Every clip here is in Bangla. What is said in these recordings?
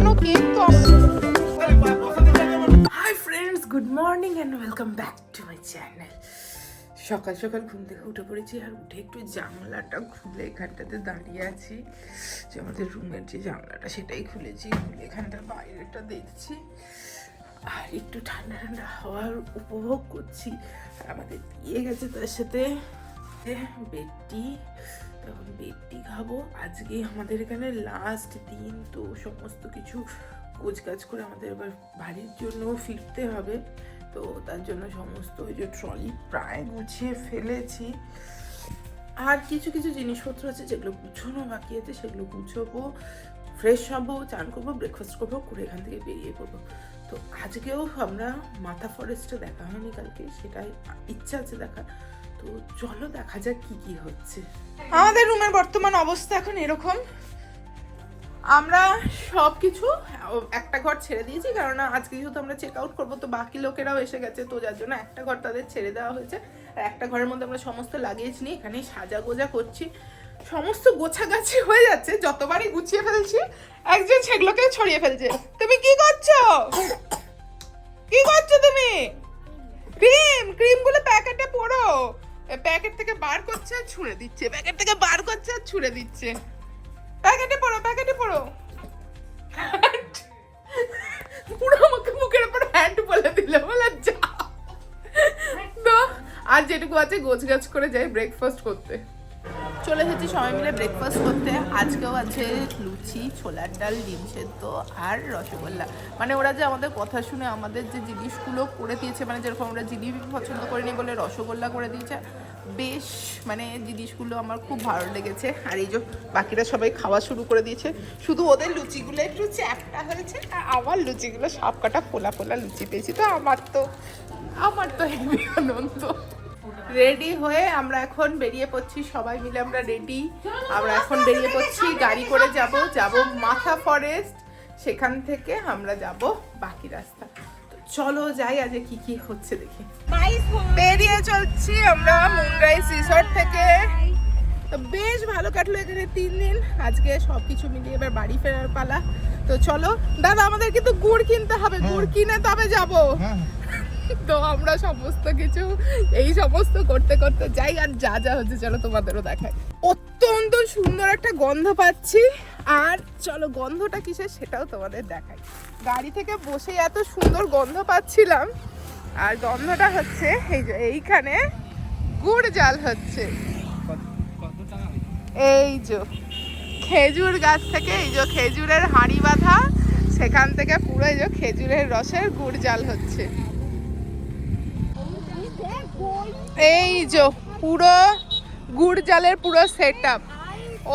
বানানো কেক তো। Hi friends, good morning and welcome back to my channel. সকাল সকাল ঘুম থেকে উঠে পড়েছি, আর উঠে একটু জানলাটা খুলে এখানটাতে দাঁড়িয়ে আছি, যে আমাদের রুমের যে জানলাটা সেটাই খুলেছি, খুলে এখানটার বাইরেটা দেখছি আর একটু ঠান্ডা ঠান্ডা হাওয়ার উপভোগ করছি। আর আমাদের দিয়ে গেছে তার সাথে বেডটি, তখন বেডটি খাবো। আজকে আমাদের এখানে লাস্ট দিন, তো সমস্ত কিছু গোছগাছ করে আমাদের এবার বাড়ির জন্য ফিরতে হবে। তো তার জন্য সমস্ত ওই যে ট্রলি প্রায় গুছিয়ে ফেলেছি, আর কিছু কিছু জিনিসপত্র আছে যেগুলো গুছোনো বাকি আছে, সেগুলো গুছোবো, ফ্রেশ হবো, চান করবো, ব্রেকফাস্ট করবো, করে এখান থেকে বেরিয়ে পড়বো। তো আজকেও আমরা মাথা ফরেস্টে দেখা হয়নি কালকে, সেটাই ইচ্ছা আছে দেখা। তো চলো দেখা যাক কি কি হচ্ছে। আমাদের রুমের বর্তমান অবস্থা এখন এরকম, আমরা সব কিছু একটা ঘর ছেড়ে দিয়েছি, কারণ আজকে যেহেতু আমরা চেক আউট করবো, তো বাকি লোকেরাও এসে গেছে, তো যার জন্য একটা ঘর তাদের ছেড়ে দেওয়া হয়েছে। আর একটা ঘরের মধ্যে আমরা সমস্ত লাগেজ নিয়ে এখানে সাজা গোজা করছি, সমস্ত গোছাগাছি হয়ে যাচ্ছে। যতবারই গুছিয়ে ফেলছি একজন সেগুলোকে ছড়িয়ে ফেলছে। তুমি কি করছো, কি করছো তুমি? ক্রিম গুলো প্যাকেটে পড়ো, প্যাকেট থেকে বার করছে আর ছুঁড়ে দিচ্ছে, প্যাকেট থেকে বার করছে আর ছুঁড়ে দিচ্ছে। প্যাকেটে পড়ো, প্যাকেটে পড়ো। পুরো আমাকে মুখের উপর হ্যান্ড বলে দিল, বলে যা। তো আর যেটুকু আছে গোছগাছ করে যাই ব্রেকফাস্ট করতে। চলে এসেছি সবাই মিলে ব্রেকফাস্ট করতে। আজকেও আছে লুচি, ছোলার ডাল, ডিম সেদ্ধ আর রসগোল্লা। মানে ওরা যে আমাদের কথা শুনে আমাদের যে জিনিসগুলো করে দিয়েছে, মানে যেরকম আমরা জিলিপি পছন্দ করিনি বলে রসগোল্লা করে দিয়েছে, বেশ মানে জিনিসগুলো আমার খুব ভালো লেগেছে। আর এই যে বাকিরা সবাই খাওয়া শুরু করে দিয়েছে, শুধু ওদের লুচিগুলো একটু চ্যাপটা হয়েছে, আর আমার লুচিগুলো সব কটা ফোলা ফোলা লুচি পেয়েছি। তো আমার তো হেবি আনন্দ। রেডি হয়ে আমরা এখন বেরিয়ে পড়ছি, সবাই মিলে আমরা রেডি। আমরা এখন বেরিয়ে পড়ছি, গাড়ি করে যাব মাথা ফরেস্ট, সেখান থেকে আমরা যাব বাকি রাস্তা। তো চলো যাই, আজ কি কি হচ্ছে দেখি। বেরিয়ে চলছি আমরা মুনরাইজ রিসর্ট থেকে। তো বেশ ভালো কাটলো এখানে 3 দিন। আজকে সবকিছু মিলিয়ে এবার বাড়ি ফেরার পালা। তো চলো দাদা, আমাদের কিন্তু গুড় কিনতে হবে, গুড় কিনে তবে যাবো। তো আমরা সমস্ত কিছু এই সমস্ত করতে করতে যাই, আর যা যা হচ্ছে চলো তোমাদেরও দেখাই। অত্যন্ত সুন্দর একটা গন্ধ পাচ্ছি, আর চলো গন্ধটা কিসের সেটাও তোমাদের দেখাই। গাড়ি থেকে বসে এত সুন্দর গন্ধ পাচ্ছিলাম, আর গন্ধটা হচ্ছে এই যে এইখানে গুড় জাল হচ্ছে। এই যে খেজুর গাছ থেকে এই যে খেজুরের হাঁড়ি বাঁধা, সেখান থেকে পুরো এই যে খেজুরের রসের গুড় জাল হচ্ছে। এই যে পুরো গুড় জালের পুরো সেটআপ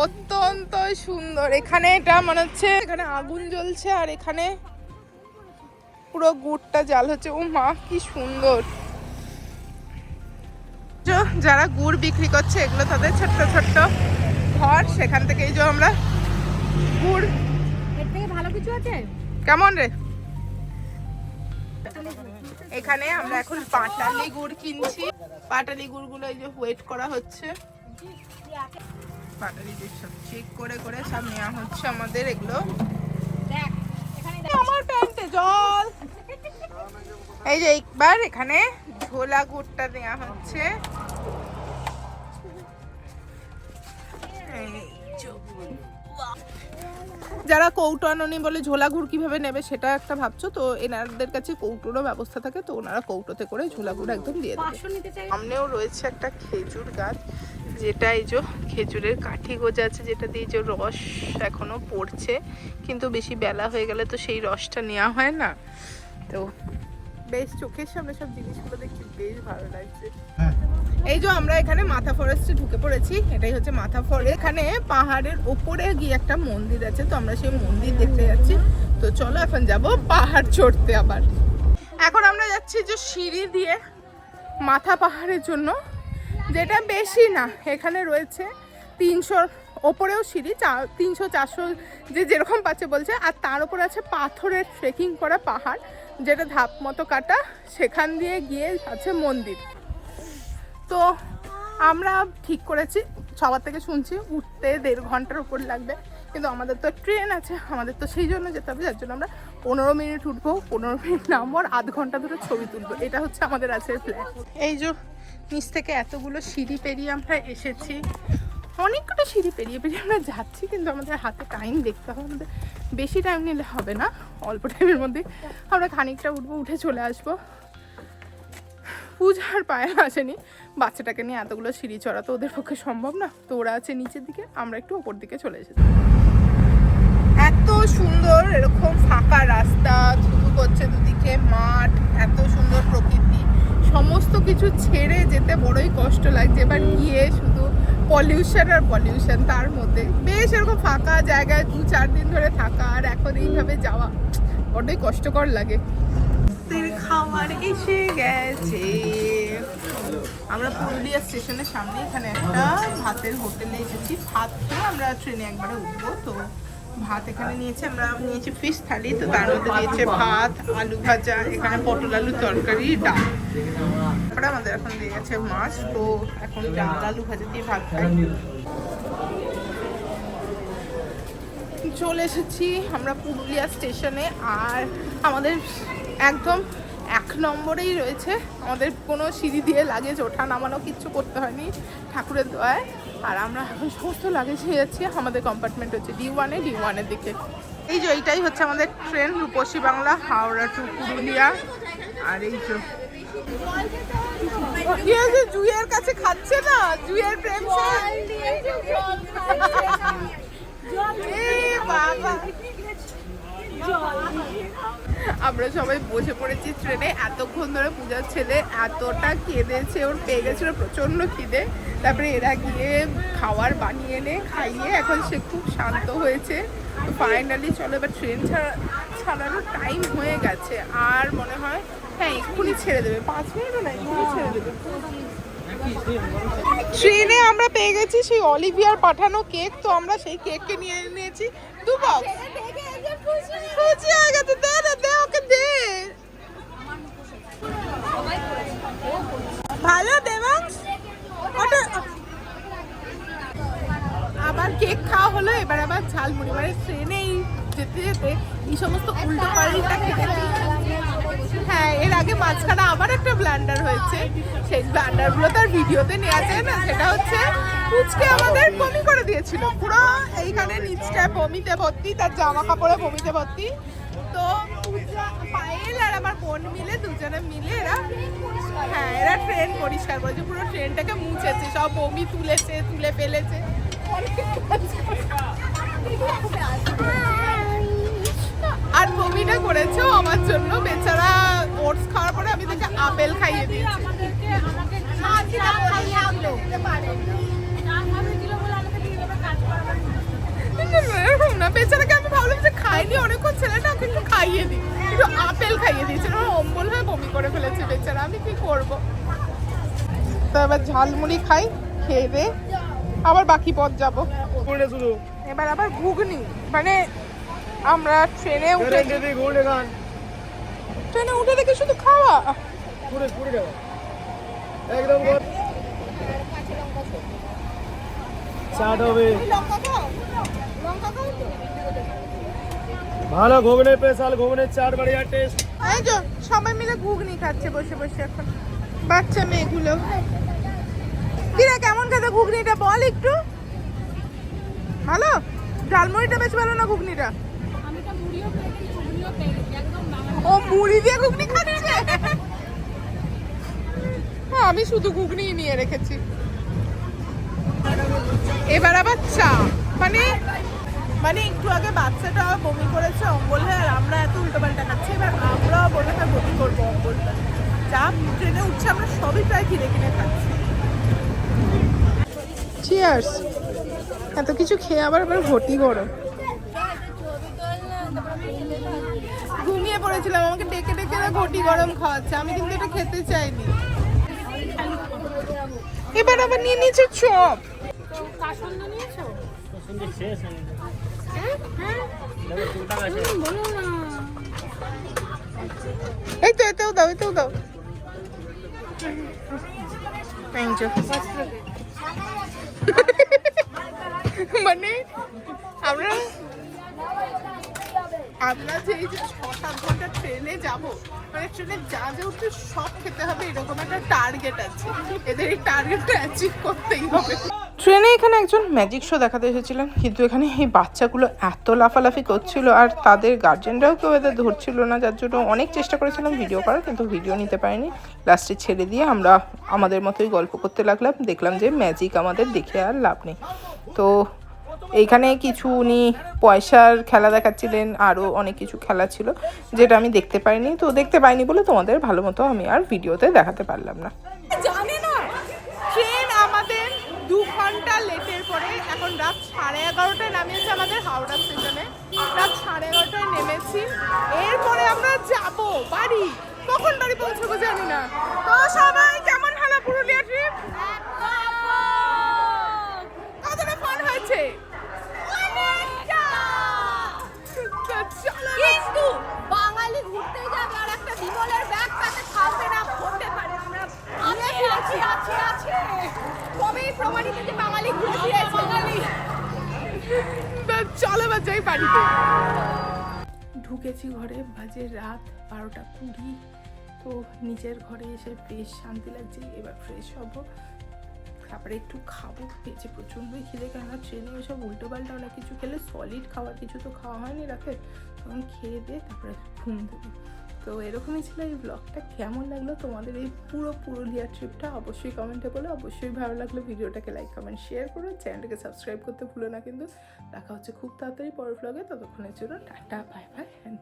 অত্যন্ত সুন্দর। এখানে এটা মনে হচ্ছে এখানে আগুন জ্বলছে, আর এখানে পুরো গুড়টা জাল হচ্ছে। ও মা, কি সুন্দর। যারা গুড় বিক্রি করছে, এগুলো তাদের ছোট্ট ছোট্ট ঘর, সেখান থেকে এই যে আমরা গুড়। এর থেকে ভালো কিছু আছে? কেমন রে? এখানে আমরা এখন পাটালি গুড় কিনছি, পাটালি গুড়গুলো এই যে ওয়েট করা হচ্ছে, পাটালি গুড় সব চেক করে করে সব নেওয়া হচ্ছে আমাদের। এগুলো আমার প্যান্টে জল। এই যে একবার এখানে ঝোলা গুড়টা নেওয়া হচ্ছে। যারা কৌটো আননি বলে ঝোলা গুড় কিভাবে নেবে সেটা একটা ভাবছো, তো এনাদের কাছে কৌটোরও ব্যবস্থা থাকে, তো ওনারা কৌটোতে করে ঝোলা গুড় একদম দিয়ে দেবে। সামনেও রয়েছে একটা খেজুর গাছ, যেটা এই যে খেজুরের কাঠি গোজা আছে, যেটা দিয়ে যে রস এখনো পড়ছে, কিন্তু বেশি বেলা হয়ে গেলে তো সেই রসটা নেওয়া হয় না। তো বেশ চোখের সামনে সব জিনিসগুলো দেখতে বেশ ভালো লাগছে। এই যে আমরা এখানে মাথা ফরেস্টে ঢুকে পড়েছি, এটাই হচ্ছে মাথা ফরেস্ট। এখানে পাহাড়ের ওপরে গিয়ে একটা মন্দির আছে, তো আমরা সেই মন্দির দেখতে যাচ্ছি। তো চলো এখন যাব পাহাড় চড়তে। আবার এখন আমরা যাচ্ছি যে সিঁড়ি দিয়ে মাথা পাহাড়ের জন্য, যেটা বেশি না, এখানে রয়েছে 300 ওপরেও সিঁড়ি, 300-400 যে যেরকম পাচ্ছে বলছে। আর তার উপর আছে পাথরের ট্রেকিং করা পাহাড়, যেটা ধাপ মতো কাটা, সেখান দিয়ে গিয়ে আছে মন্দির। তো আমরা ঠিক করেছি, সবার থেকে শুনছি উঠতে 1.5 ঘন্টার উপর লাগবে, কিন্তু আমাদের তো ট্রেন আছে, আমাদের তো সেই জন্য যেতে হবে, যার জন্য আমরা 15 মিনিট উঠবো, 15 মিনিট নামবো, আর আধ ঘন্টা ধরে ছবি তুলবো। এটা হচ্ছে আমাদের আজকের প্ল্যান। এই যে নিচ থেকে এতগুলো সিঁড়ি পেরিয়ে আমরা এসেছি, অনেকগুলো সিঁড়ি পেরিয়ে পেরিয়ে আমরা যাচ্ছি, কিন্তু আমাদের হাতে টাইম দেখতে হবে, আমাদের বেশি টাইম নিলে হবে না, অল্প টাইমের মধ্যে আমরা খানিকটা উঠবো, উঠে চলে আসবো। পূজার পায়ে আসেনি, বাচ্চাটাকে নিয়ে এতগুলো সিঁড়ি চড়া তো ওদের পক্ষে সম্ভব না, তো ওরা আছে নিচের দিকে, আমরা একটু ওপর দিকে চলে এসেছি। এত সুন্দর এরকম ফাঁকা রাস্তা, ধুধু করছে দুদিকে মাঠ, এত সুন্দর প্রকৃতি, সমস্ত কিছু ছেড়ে যেতে বড়ই কষ্ট লাগছে। এবার গিয়ে শুধু পলিউশন আর পলিউশন, তার মধ্যে বেশ এরকম ফাঁকা জায়গায় 2-4 দিন ধরে থাকা, আর এখন এইভাবে যাওয়া বড়ই কষ্টকর লাগে। খাবার এসে গেছে, আমরা পুরুলিয়া স্টেশনের সামনে এখানে একটা ভাতের হোটেলে এসেছি, ভাত খেয়ে আমরা ট্রেনে একবারে উঠবো। তো ভাত এখানে নিয়েছি, আমরা নিয়েছি ফিশ থালি, তো তার মধ্যে দিয়েছে ভাত, আলু ভাজা, এখানে পটল আলু তরকারি, ডাল, তারপরে আমাদের এখন দিয়ে গেছে মাছ। তো এখন ডাল আলু ভাজা দিয়ে ভাত খাই। চলে এসেছি আমরা পুরুলিয়া স্টেশনে, আর আমাদের একদম 1 নম্বরেই রয়েছে, আমাদের কোনো সিঁড়ি দিয়ে লাগেজ ওঠা নামানো কিচ্ছু করতে হয়নি ঠাকুরের দয়ায়। আর আমরা এখন সমস্ত লাগেজ নিয়ে যাচ্ছি, আমাদের কম্পার্টমেন্ট হচ্ছে D1-এর দিকে। এই যে এইটাই হচ্ছে আমাদের ট্রেন, রূপসী বাংলা, হাওড়া টু পুরুলিয়া। আর এই যে জুইয়ের কাছে খাচ্ছে না, জুইয়ের প্রেম আমরা সবাই বসে পড়েছি ট্রেনে। এতক্ষণ ধরে পূজার ছেলে এতটা কেঁদেছে, ওর পেয়ে গেছিল প্রচন্ড খিদে, তারপরে এরা গিয়ে খাবার বানিয়ে এনে খাইয়ে এখন সে খুব শান্ত হয়েছে। তো ফাইনালি চলো এবার ট্রেন ছাড়ানোর টাইম হয়ে গেছে, আর মনে হয় হ্যাঁ এক্ষুনি ছেড়ে দেবে, 5 মিনিটও না, এক্ষুনি ছেড়ে দেবে। ট্রেনে আমরা পেয়ে গেছি সেই অলিভিয়ার পাঠানো কেক, তো আমরা সেই কেককে নিয়ে নিয়েছি 2 বক্স। খুশি হয়ে গেছে, দে না, দে ওকে দে। ভালো দেবাংশ, আবার কেক খাওয়া হলো, এবার আবার ঝালমুড়ি। মানে ট্রেনেই যেতে যেতে এই সমস্ত উল্টো পাল্টা খেতে, হ্যাঁ এর আগে মাঝখানে আবার একটা ব্লান্ডার হয়েছে, সেই ব্লান্ডারগুলো তার ভিডিওতে নেওয়া যায় না। সেটা হচ্ছে পুচকে আমাদের বমি করে দিয়েছিল, পুরো এইখানে নিচটা বমিতে ভর্তি, তার জামা কাপড়ে বমিতে ভর্তি। তো পায়েল আর আমার বোন মিলে, দুজনে মিলে এরা ট্রেন পরিষ্কার করেছে, পুরো ট্রেনটাকে মুছেছে, সব বমি তুলেছে, তুলে ফেলেছে। আর বমিটা করেছে আমার জন্য, বেচারা ওটস খাওয়ার পরে আমি তাকে আপেল খাইয়ে দিয়েছি। না বেচারাকে আমি ভাবলাম যে খাইনি অনেকক্ষণ, ছেলেটা ওকে একটু খাইয়ে দিই, একটু আপেল খাইয়ে দিয়েছিল, অম্বল হয়ে বমি করে ফেলেছে বেচারা, আমি কি করবো। তো এবার ঝালমুড়ি খাই, খেয়ে দে আবার বাকি পথ যাবো। এবার আবার ঘুগনি, মানে আমরা ট্রেনে উঠে দেখে শুধু খাওয়া, একদম চাট হবে ভালো, ঘুগনি স্পেশাল, ঘুগনি চাট बढ़िया টেস্ট। এই যে সবাই মিলে ঘুগনি খাচ্ছে বসে বসে, এখন বাচ্চা মেয়েগুলো। কিরে কেমন খেতে ঘুগনিটা বল একটু? ভালো, ঝালমুড়িটা বেশ ভালো না ঘুগনিটা? ও মুড়ি দিয়ে ঘুগনি খাচ্ছে, হ্যাঁ আমি শুধু ঘুগনি নিয়ে রেখেছি। এবার আবার চা, মানে একটু আগে বাচ্চাটা বমি করেছে অম্বল হয়ে, আর আমরা এত উল্টোপাল্টা খাচ্ছি, এবার আমরাও বলে তার বমি করবো অম্বলটা। চা ট্রেনে উঠছে, আমরা সবই প্রায় কিনে কিনে খাচ্ছি। চিয়ার্স। এত কিছু খেয়ে আবার ভর্তি গরম। ঘুমিয়ে পড়েছিলাম, আমাকে ডেকে ডেকে ঘটি গরম খাওয়াচ্ছে, আমি কিন্তু এটা খেতে চাইনি। এবার আবার নিয়ে নিয়েছে চপ। এই তো এতেও দাও, এতেও দাও। মানে আমরা আমরা যে এই যে 6-7 ঘন্টা ট্রেনে যাবো, মানে ট্রেনে যা যা উঠতে সব খেতে হবে এরকম একটা টার্গেট আছে, এদের এই টার্গেটটা অ্যাচিভ করতেই হবে। ট্রেনে এখানে একজন ম্যাজিক শো দেখাতে এসেছিলেন, কিন্তু এখানে এই বাচ্চাগুলো এত লাফালাফি করছিল আর তাদের গার্জেনরাও কেউ এদের ধরছিল না, যার জন্য অনেক চেষ্টা করেছিলাম ভিডিও করার, কিন্তু ভিডিও নিতে পারিনি। লাস্টে ছেড়ে দিয়ে আমরা আমাদের মতোই গল্প করতে লাগলাম। দেখলাম যে ম্যাজিক আমাদের দেখে আর লাভ নেই। তো এইখানে কিছু উনি পয়সার খেলা দেখাচ্ছিলেন, আরও অনেক কিছু খেলা ছিল যেটা আমি দেখতে পাইনি। তো দেখতে পাইনি বলে তোমাদের ভালো মতো আমি আর ভিডিওতে দেখাতে পারলাম না। জানি না, ট্রেন আমাদের 2 ঘন্টা লেটের পরে এখন রাত 11:30টায় নামিয়েছে আমাদের হাওড়া স্টেশনে। রাত 11:30টায় নেমেছি, এরপরে আমরা যাব বাড়ি। কখন বাড়ি পৌঁছবো জানি না। তো সবাই কেমন হলো পুরুলিয়া ট্রিপ? কতটা ফান হয়েছে? কিন্তু বাঙালি ঘুরতে যাবে আর একটা বিমলের ব্যাগ তাতে খাবে না হতে পারে। আমরা আছে তবেই প্রমাণিত যে বাঙালি ঘুরে ফিরেছে। বাঙালি চলো বা যাই বাড়িতে। ঢুকেছি ঘরে, বাজে রাত 12:20। তো নিজের ঘরে এসে বেশ শান্তি লাগছে। এবার ফ্রেশ হবো, তারপরে একটু খাবো। পেয়েছে প্রচণ্ডই খিদে, কেননা ট্রেনে ওইসব উল্টো পাল্টা অনেক কিছু খেলে সলিড খাবার কিছু তো খাওয়া হয়নি রাতে, তখন খেয়ে দিয়ে তারপরে ঘুম দেবো। তো এরকমই ছিল এই ব্লগটা। কেমন লাগলো তোমাদের এই পুরো পুরুলিয়া ট্রিপটা অবশ্যই কমেন্টে বলো। অবশ্যই ভালো লাগলো ভিডিওটাকে লাইক কমেন্ট শেয়ার করো, চ্যানেলটাকে সাবস্ক্রাইব করতে ভুলো না কিন্তু। দেখা হচ্ছে খুব তাড়াতাড়ি পরের ব্লগে। ততক্ষণের জন্য টাটা, বাই বাই অ্যান্ড